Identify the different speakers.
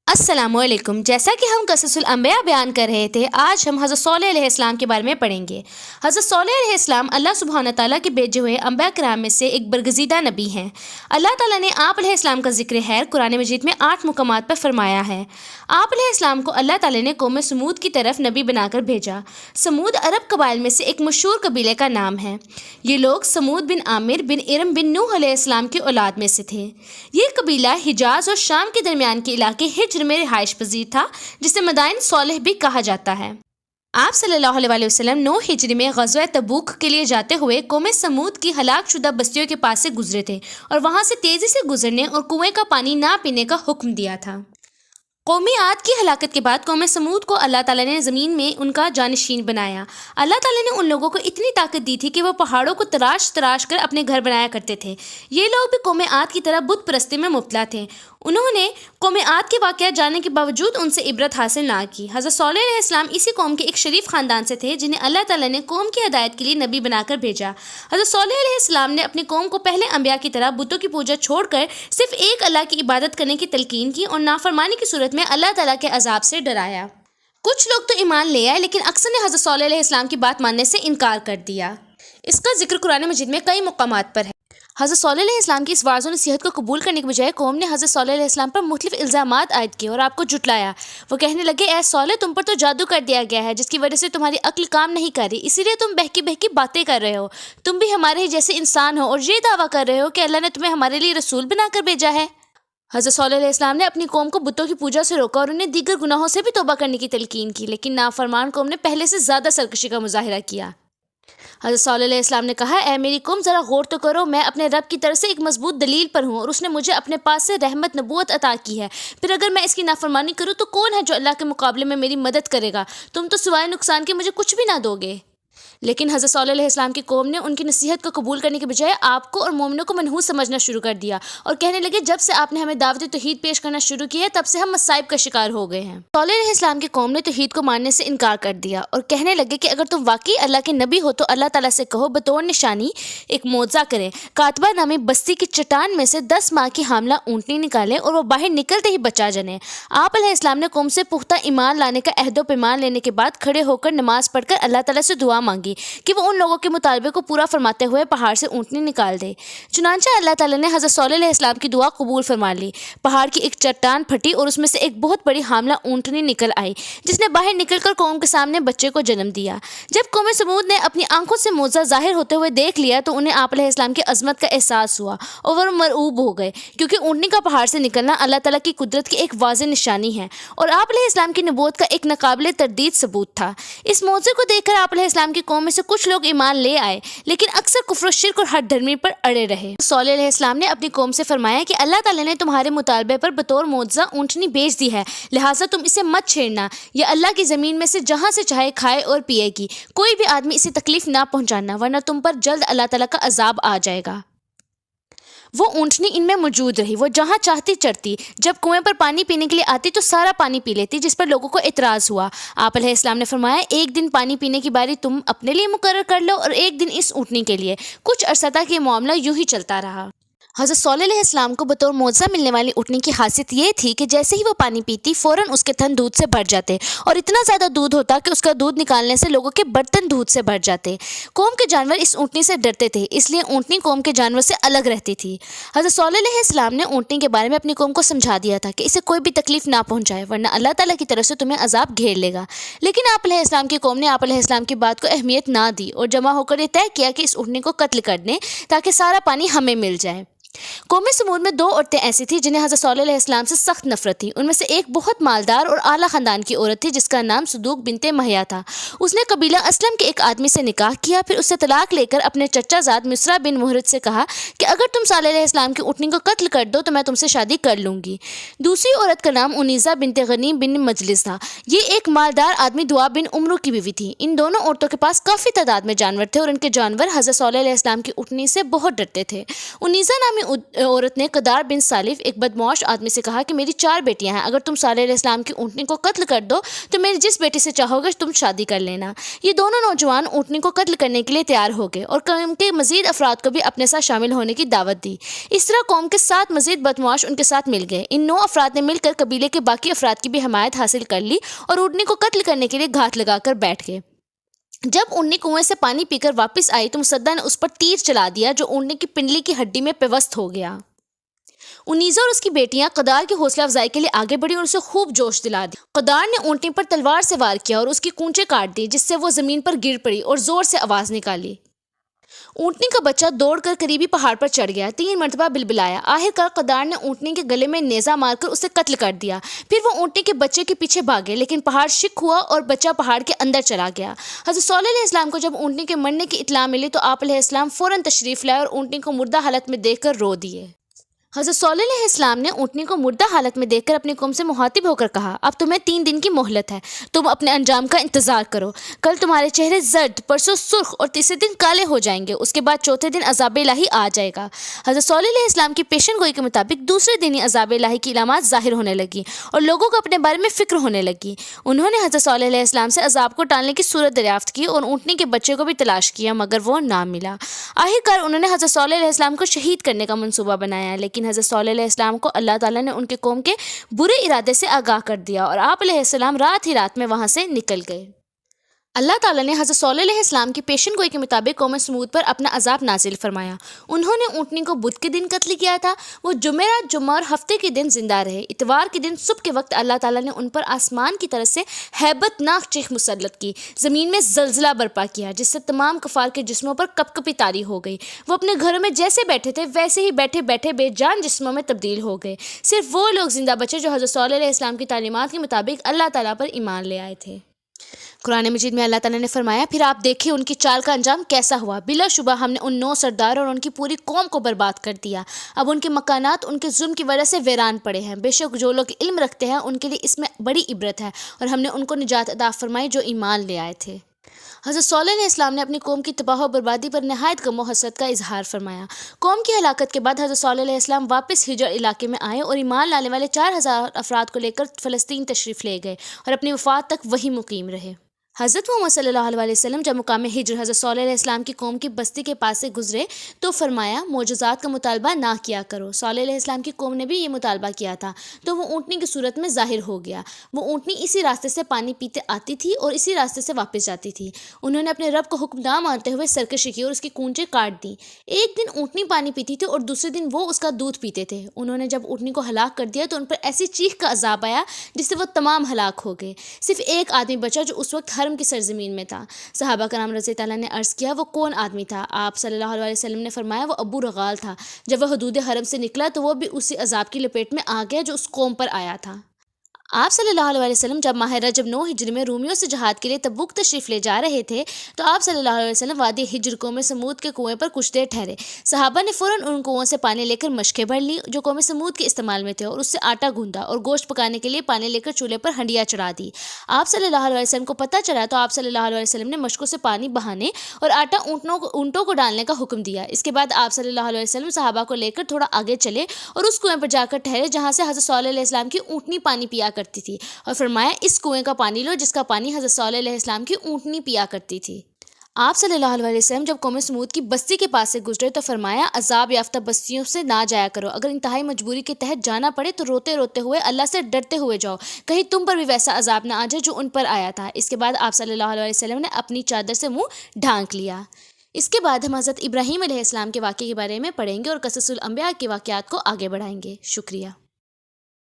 Speaker 1: السلام علیکم۔ جیسا کہ ہم قصص الانبیاء بیان کر رہے تھے، آج ہم حضرت صالح علیہ السلام کے بارے میں پڑھیں گے۔ حضرت صالح علیہ السلام اللہ سبحانہ تعالیٰ کے بھیجے ہوئے انبیاء کرام میں سے ایک برگزیدہ نبی ہیں۔ اللہ تعالیٰ نے آپ علیہ السلام کا ذکر خیر قرآن مجید میں 8 مقامات پر فرمایا ہے۔ آپ علیہ السلام کو اللہ تعالیٰ نے قوم سمود کی طرف نبی بنا کر بھیجا۔ سمود عرب قبائل میں سے ایک مشہور قبیلے کا نام ہے۔ یہ لوگ سمود بن عامر بن ارم بن نوح علیہ السلام کی اولاد میں سے تھے۔ یہ قبیلہ حجاز اور شام کے درمیان کے علاقے ہجر میں رہائش پذیر تھا، جسے مدائن صالح بھی کہا جاتا ہے۔ آپ صلی اللہ علیہ وسلم 9 ہجری میں غزوہ تبوک کے لیے جاتے ہوئے قوم سمود کی ہلاک شدہ بستیوں کے پاس سے گزرے تھے اور وہاں سے تیزی سے گزرنے اور کنویں کا پانی نہ پینے کا حکم دیا تھا۔ قوم عاد کی ہلاکت کے بعد قوم سمود کو اللہ تعالیٰ نے زمین میں ان کا جانشین بنایا۔ اللہ تعالیٰ نے ان لوگوں کو اتنی طاقت دی تھی کہ وہ پہاڑوں کو تراش تراش کر اپنے گھر بنایا کرتے تھے۔ یہ لوگ بھی قوم عاد کی طرح بت پرستی میں مبتلا تھے۔ انہوں نے قوم عاد کے واقعات جاننے کے باوجود ان سے عبرت حاصل نہ کی۔ حضرت صالح علیہ السلام اسی قوم کے ایک شریف خاندان سے تھے جنہیں اللہ تعالیٰ نے قوم کی ہدایت کے لیے نبی بنا کر بھیجا۔ حضرت صالح علیہ السلام نے اپنی قوم کو پہلے انبیاء کی طرح بتوں کی پوجا چھوڑ کر صرف ایک اللہ کی عبادت کرنے کی تلقین کی اور نافرمانی کی صورت میں اللہ تعالیٰ کے عذاب سے ڈرایا۔ کچھ لوگ تو ایمان لے آئے، لیکن اکثر نے حضرت صالح علیہ السلام کی بات ماننے سے انکار کر دیا۔ اس کا ذکر قرآن مجید میں کئی مقامات پر ہے۔ حضرت صالح علیہ السلام کی اس واعظ و نصیحت کو قبول کرنے کے بجائے قوم نے حضرت صالح علیہ السلام پر مختلف الزامات عائد کیے اور آپ کو جھٹلایا۔ وہ کہنے لگے، اے صالح، تم پر تو جادو کر دیا گیا ہے جس کی وجہ سے تمہاری عقل کام نہیں کر رہی، اسی لیے تم بہکی بہکی باتیں کر رہے ہو۔ تم بھی ہمارے ہی جیسے انسان ہو اور یہ دعویٰ کر رہے ہو کہ اللہ نے تمہیں ہمارے لیے رسول بنا کر بھیجا ہے۔ حضرت صالح علیہ السلام نے اپنی قوم کو بتوں کی پوجا سے روکا اور انہیں دیگر گناہوں سے بھی توبہ کرنے کی تلقین کی، لیکن نافرمان قوم نے پہلے سے زیادہ سرکشی کا مظاہرہ کیا۔ حضرت صالح علیہ السلام نے کہا، اے میری قوم، ذرا غور تو کرو، میں اپنے رب کی طرف سے ایک مضبوط دلیل پر ہوں اور اس نے مجھے اپنے پاس سے رحمت نبوت عطا کی ہے۔ پھر اگر میں اس کی نافرمانی کروں تو کون ہے جو اللہ کے مقابلے میں میری مدد کرے گا؟ تم تو سوائے نقصان کے مجھے کچھ بھی نہ دو گے۔ لیکن حضرت صالح علیہ السلام کی قوم نے ان کی نصیحت کو قبول کرنے کے بجائے آپ کو اور مومنوں کو منحوس سمجھنا شروع کر دیا اور کہنے لگے، جب سے آپ نے ہمیں دعوت توحید پیش کرنا شروع کی ہے تب سے ہم مصائب کا شکار ہو گئے ہیں۔ صالح علیہ السلام کی قوم نے توحید کو ماننے سے انکار کر دیا اور کہنے لگے کہ اگر تم واقعی اللہ کے نبی ہو تو اللہ تعالیٰ سے کہو بطور نشانی ایک معجزہ کرے، کاتبہ نامی بستی کی چٹان میں سے 10 ماہ کی حاملہ اونٹنی نکالے اور وہ باہر نکلتے ہی بچا جنے۔ آپ علیہ السلام نے قوم سے پختہ ایمان لانے کا عہد و پیمان لینے کے بعد کھڑے ہو کر نماز پڑھ کر اللہ تعالیٰ سے دعا مانگی کہ وہ ان لوگوں کے مطالبے کو پورا فرماتے ہوئے پہاڑ سے اونٹنی نکال دے۔ چنانچہ اللہ تعالیٰ نے حضرت صالح علیہ السلام کی دعا قبول فرما لی۔ پہاڑ کی ایک چٹان پھٹی اور اس میں سے ایک بہت بڑی حاملہ اونٹنی نکل آئی جس نے باہر نکل کر قوم کے سامنے بچے کو جنم دیا۔ جب قوم سمود نے اپنی آنکھوں سے معجزہ ظاہر ہوتے ہوئے دیکھ لیا تو انہیں آپ علیہ السلام کی عظمت کا احساس ہوا اور وہ مرعوب ہو گئے، کیونکہ اونٹنی کا پہاڑ سے نکلنا اللہ تعالیٰ کی قدرت کی ایک واضح نشانی ہے اور آپ علیہ السلام کی نبوت کا ایک ناقابل تردید ثبوت تھا۔ اس معجزے کو دیکھ کر آپ علیہ السلام کی قوم میں سے کچھ لوگ ایمان لے آئے، لیکن اکثر کفر و شرک اور ہٹ دھرمی پر اڑے رہے۔ صالح علیہ السلام نے اپنی قوم سے فرمایا کہ اللہ تعالیٰ نے تمہارے مطالبے پر بطور معجزہ اونٹنی بھیج دی ہے، لہٰذا تم اسے مت چھیڑنا، یہ اللہ کی زمین میں سے جہاں سے چاہے کھائے اور پیے گی، کوئی بھی آدمی اسے تکلیف نہ پہنچانا، ورنہ تم پر جلد اللہ تعالیٰ کا عذاب آ جائے گا۔ وہ اونٹنی ان میں موجود رہی، وہ جہاں چاہتی چرتی، جب کنویں پر پانی پینے کے لیے آتی تو سارا پانی پی لیتی، جس پر لوگوں کو اعتراض ہوا۔ آپ علیہ السلام نے فرمایا، ایک دن پانی پینے کی باری تم اپنے لیے مقرر کر لو اور ایک دن اس اونٹنی کے لیے۔ کچھ عرصہ تک یہ معاملہ یوں ہی چلتا رہا۔ حضرت صالح علیہ السلام کو بطور معجزہ ملنے والی اونٹنی کی خاصیت یہ تھی کہ جیسے ہی وہ پانی پیتی فوراً اس کے تھن دودھ سے بھر جاتے اور اتنا زیادہ دودھ ہوتا کہ اس کا دودھ نکالنے سے لوگوں کے برتن دودھ سے بھر جاتے۔ قوم کے جانور اس اونٹنی سے ڈرتے تھے، اس لیے اونٹنی قوم کے جانور سے الگ رہتی تھی۔ حضرت صالح علیہ السلام نے اونٹنی کے بارے میں اپنی قوم کو سمجھا دیا تھا کہ اسے کوئی بھی تکلیف نہ پہنچائے، ورنہ اللہ تعالیٰ کی طرف سے تمہیں عذاب گھیر لے گا۔ لیکن آپ علیہ السلام کی قوم نے آپ علیہ السلام کی بات کو اہمیت نہ دی اور جمع ہو کر یہ طے کیا کہ اس اونٹنی کو قتل کر دیں تاکہ سارا پانی ہمیں مل جائے۔ قوم سمود میں 2 عورتیں ایسی تھیں جنہیں حضرت صالح علیہ السلام سے سخت نفرت تھی۔ ان میں سے ایک بہت مالدار اور اعلیٰ خاندان کی عورت تھی جس کا نام صدوق بنت محیا تھا۔ اس نے قبیلہ اسلم کے ایک آدمی سے نکاح کیا، پھر اس سے طلاق لے کر اپنے چچا زاد مسرا بن محرد سے کہا کہ اگر تم صالح علیہ السلام کی اونٹنی کو قتل کر دو تو میں تم سے شادی کر لوں گی۔ دوسری عورت کا نام انیزہ بنت غنیم بن مجلس تھا۔ یہ ایک مالدار آدمی دعا بن عمرو کی بیوی تھی۔ ان دونوں عورتوں کے پاس کافی تعداد میں جانور تھے اور ان کے جانور حضرت صالح علیہ السلام کی اونٹنی سے بہت ڈرتے تھے۔ انیزہ نامی عورت نے قدار بن سالف ایک بدمعاش آدمی سے کہا کہ میری 4 بیٹیاں ہیں، اگر تم صالح علیہ السلام کی اونٹنی کو قتل کر دو تو میری جس بیٹی سے چاہو گے تم شادی کر لینا۔ یہ دونوں نوجوان اونٹنی کو قتل کرنے کے لیے تیار ہو گئے اور قوم کے مزید افراد کو بھی اپنے ساتھ شامل ہونے کی دعوت دی۔ اس طرح قوم کے 7 مزید بدمعاش ان کے ساتھ مل گئے۔ ان 9 افراد نے مل کر قبیلے کے باقی افراد کی بھی حمایت حاصل کر لی اور اونٹنی کو قتل کرنے کے لیے گھات لگا کر بیٹھ گئے۔ جب اونٹنی کنویں سے پانی پی کر واپس آئی تو مصدع نے اس پر تیر چلا دیا جو اونٹنی کی پنڈلی کی ہڈی میں پیوست ہو گیا۔ انیزہ اور اس کی بیٹیاں قدار کی حوصلہ افزائی کے لیے آگے بڑھی اور اسے خوب جوش دلا دی۔ قدار نے اونٹنی پر تلوار سے وار کیا اور اس کی کونچیں کاٹ دی جس سے وہ زمین پر گر پڑی اور زور سے آواز نکالی۔ اونٹنی کا بچہ دوڑ کر قریبی پہاڑ پر چڑھ گیا، 3 مرتبہ بلبلایا۔ آخرکار قدار نے اونٹنی کے گلے میں نیزہ مار کر اسے قتل کر دیا۔ پھر وہ اونٹنی کے بچے کے پیچھے بھاگے لیکن پہاڑ شک ہوا اور بچہ پہاڑ کے اندر چلا گیا۔ حضرت صالح علیہ السلام کو جب اونٹنی کے مرنے کی اطلاع ملی تو آپ علیہ السلام فوراً تشریف لائے اور اونٹنی کو مردہ حالت میں دیکھ کر رو دیے۔ حضرت صالح علیہ السلام نے اونٹنی کو مردہ حالت میں دیکھ کر اپنی قوم سے مخاطب ہو کر کہا، اب تمہیں 3 دن کی مہلت ہے، تم اپنے انجام کا انتظار کرو۔ کل تمہارے چہرے زرد، پرسوں سرخ اور تیسرے دن کالے ہو جائیں گے، اس کے بعد چوتھے دن عذاب الہی آ جائے گا۔ حضرت صالح علیہ السلام کی پیشن گوئی کے مطابق دوسرے دن ہی عذاب الہی کی علامات ظاہر ہونے لگی اور لوگوں کو اپنے بارے میں فکر ہونے لگی۔ انہوں نے حضرت صالح علیہ السلام سے عذاب کو ٹالنے کی صورت دریافت کی اور اونٹنی کے بچے کو بھی تلاش کیا مگر وہ نہ ملا۔ آخرکار انہوں نے حضرت صالح علیہ السلام کو شہید کرنے کا منصوبہ بنایا، لیکن حضرت صالح علیہ السلام کو اللہ تعالیٰ نے ان کے قوم کے برے ارادے سے آگاہ کر دیا اور آپ علیہ السلام رات ہی رات میں وہاں سے نکل گئے۔ اللہ تعالیٰ نے حضرت صالح علیہ السلام کی پیشن گوئی کے مطابق قوم سمود پر اپنا عذاب نازل فرمایا۔ انہوں نے اونٹنی کو بدھ کے دن قتل کیا تھا۔ وہ جمعرات، جمعہ اور ہفتے کے دن زندہ رہے۔ اتوار کے دن صبح کے وقت اللہ تعالیٰ نے ان پر آسمان کی طرف سے ہیبت ناک چیخ مسلط کی، زمین میں زلزلہ برپا کیا جس سے تمام کفار کے جسموں پر کپکپی طاری ہو گئی۔ وہ اپنے گھروں میں جیسے بیٹھے تھے ویسے ہی بیٹھے بیٹھے بے جان جسموں میں تبدیل ہو گئے۔ صرف وہ لوگ زندہ بچے جو حضرت صالح علیہ السلام کی تعلیمات کے مطابق اللہ تعالیٰ پر ایمان لے آئے تھے۔ قرآن مجید میں اللہ تعالیٰ نے فرمایا، پھر آپ دیکھیں ان کی چال کا انجام کیسا ہوا۔ بلا شبہ ہم نے ان 9 سردار اور ان کی پوری قوم کو برباد کر دیا۔ اب ان کے مکانات ان کے ظلم کی وجہ سے ویران پڑے ہیں۔ بے شک جو لوگ علم رکھتے ہیں ان کے لیے اس میں بڑی عبرت ہے اور ہم نے ان کو نجات عطا فرمائی جو ایمان لے آئے تھے۔ حضرت صالح علیہ السلام نے اپنی قوم کی تباہ و بربادی پر نہایت غم و حسرت کا اظہار فرمایا۔ قوم کی ہلاکت کے بعد حضرت صالح علیہ السلام واپس ہجر علاقے میں آئے اور ایمان لانے والے 4000 افراد کو لے کر فلسطین تشریف لے گئے اور اپنی وفات تک وہیں مقیم رہے۔ حضرت محمد صلی اللہ علیہ وسلم جب مقام ہجر حضرت صالح علیہ السلام کی قوم کی بستی کے پاس سے گزرے تو فرمایا، معجزات کا مطالبہ نہ کیا کرو۔ صالح علیہ السلام کی قوم نے بھی یہ مطالبہ کیا تھا تو وہ اونٹنی کی صورت میں ظاہر ہو گیا۔ وہ اونٹنی اسی راستے سے پانی پیتے آتی تھی اور اسی راستے سے واپس جاتی تھی۔ انہوں نے اپنے رب کو حکم نہ مانتے ہوئے سرکشی کی اور اس کی کونچیں کاٹ دیں۔ ایک دن اونٹنی پانی پیتی تھی اور دوسرے دن وہ اس کا دودھ پیتے تھے۔ انہوں نے جب اونٹنی کو ہلاک کر دیا تو ان پر ایسی چیخ کا عذاب آیا جس سے وہ تمام ہلاک ہو گئے۔ صرف ایک آدمی بچا جو اس وقت حرم کی سرزمین میں تھا۔ صحابہ کرام رضی اللہ عنہ نے عرض کیا، وہ کون آدمی تھا؟ آپ صلی اللہ علیہ وسلم نے فرمایا، وہ ابو رغال تھا۔ جب وہ حدود حرم سے نکلا تو وہ بھی اسی عذاب کی لپیٹ میں آ گیا جو اس قوم پر آیا تھا۔ آپ صلی اللہ علیہ وسلم جب ماہ رجب 9 ہجری میں رومیوں سے جہاد کے لیے تبوک تشریف لے جا رہے تھے تو آپ صلی اللہ علیہ وسلم وادی ہجر قوم سمود کے کنویں پر کچھ دیر ٹھہرے۔ صحابہ نے فوراً ان کنووں سے پانی لے کر مشکیں بھر لیں جو قوم سمود کے استعمال میں تھے اور اس سے آٹا گوندھا اور گوشت پکانے کے لیے پانی لے کر چولہے پر ہنڈیاں چڑھا دی۔ آپ صلی اللہ علیہ وسلم کو پتہ چلا تو آپ صلی اللہ علیہ وسلم نے مشکوں سے پانی بہانے اور آٹا اونٹوں کو ڈالنے کا حکم دیا۔ اس کے بعد آپ صلی اللہ علیہ وسلم صحابہ کو لے کر تھوڑا آگے چلے اور اس کنویں پر جا کر ٹھہرے جہاں سے حضرت صالح علیہ السلام کی اونٹنی پانی پیا کرتی تھی اور فرمایا، اس کنویں کا پانی لو جس کا پانی حضرت صالح علیہ السلام کی اونٹنی پیا کرتی تھی۔ آپ صلی اللہ علیہ وسلم جب قوم سمود کی بستی کے پاس سے گزرے تو فرمایا، عذاب یافتہ بستیوں سے نہ جایا کرو۔ اگر انتہائی مجبوری کے تحت جانا پڑے تو روتے روتے ہوئے اللہ سے ڈرتے ہوئے جاؤ، کہیں تم پر بھی ویسا عذاب نہ آ جائے جو ان پر آیا تھا۔ اس کے بعد آپ صلی اللہ علیہ وسلم نے اپنی چادر سے منہ ڈھانک لیا۔ اس کے بعد ہم حضرت ابراہیم علیہ السلام کے واقعے کے بارے میں پڑھیں گے اور قصص الانبیاء کے واقعات کو آگے بڑھائیں گے۔ شکریہ۔